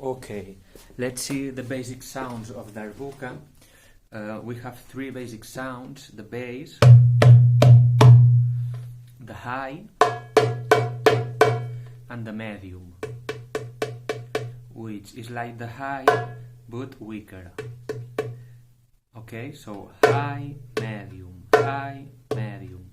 Okay, let's see the basic sounds of Darbuka. We have three basic sounds: the bass, the high, and the medium, which is like the high but weaker. Okay, so high, medium, high, medium.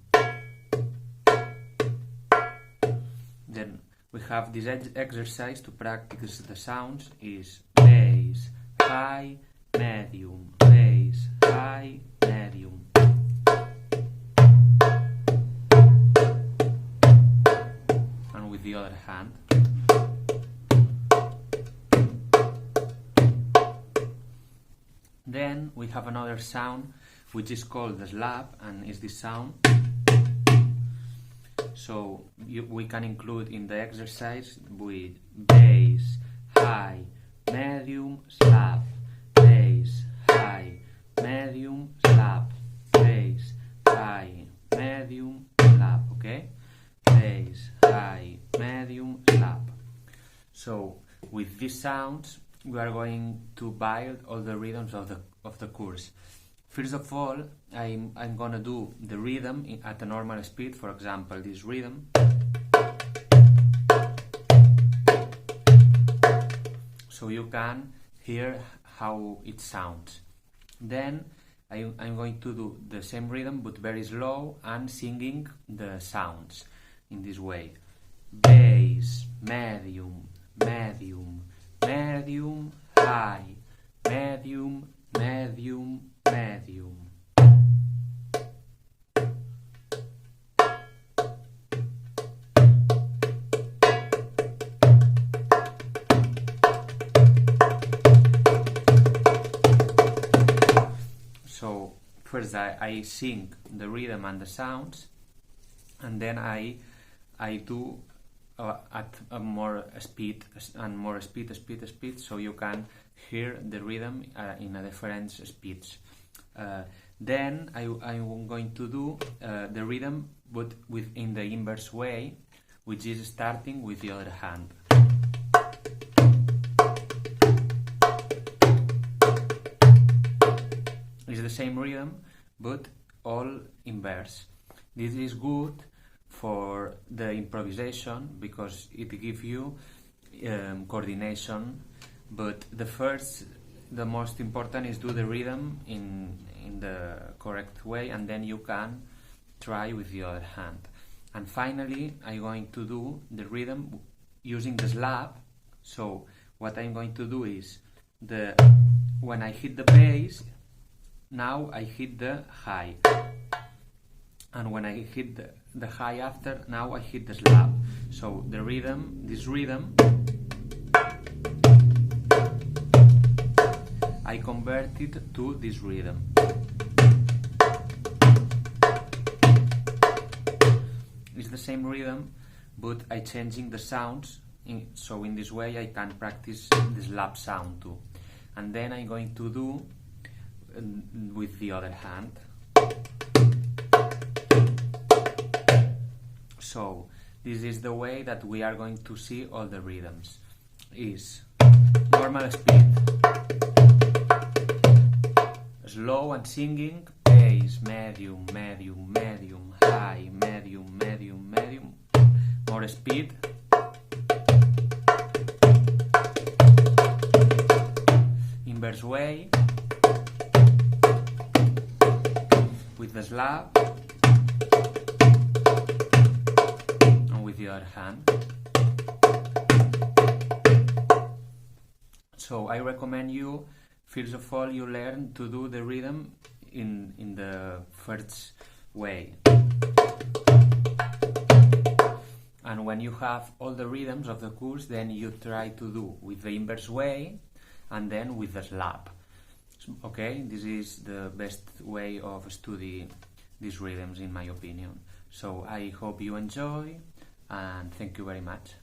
Then we have this exercise to practice the sounds is bass, high, medium, bass, high, medium. And with the other hand. Then we have another sound which is called the slap, and is this sound. So we can include in the exercise with bass, high, medium, slap, bass, high, medium, slap, bass, high, medium, slap, okay? Bass, high, medium, slap. So with these sounds we are going to build all the rhythms of the course. First of all, I'm gonna do the rhythm at a normal speed. For example, this rhythm. So you can hear how it sounds. Then I'm going to do the same rhythm but very slow and singing the sounds in this way. Bass, medium, medium, medium, high, medium, medium, medium. So first I sing the rhythm and the sounds, and then I do at a more speed, so you can hear the rhythm in a different speeds. Then I'm going to do the rhythm but in the inverse way, which is starting with the other hand. It's the same rhythm but all inverse. This is good for the improvisation because it gives you coordination, but the most important is do the rhythm in the correct way, and then you can try with the other hand. And finally I'm going to do the rhythm using the slap. So what I'm going to do is when I hit the bass, now I hit the high, and when I hit the high after, now I hit the slap. So the rhythm, this rhythm, I convert it to this rhythm. It's the same rhythm, but I changing the sounds, so in this way I can practice the slap sound too. And then I'm going to do with the other hand. So this is the way that we are going to see all the rhythms. Is normal speed, slow and singing, bass, medium, medium, medium, high, medium, medium, medium, more speed, inverse way, with the slap, and with the other hand. So I recommend you, first of all, you learn to do the rhythm in the first way. And when you have all the rhythms of the course, then you try to do with the inverse way and then with the slap. Okay, this is the best way of study these rhythms in my opinion. So I hope you enjoy, and thank you very much.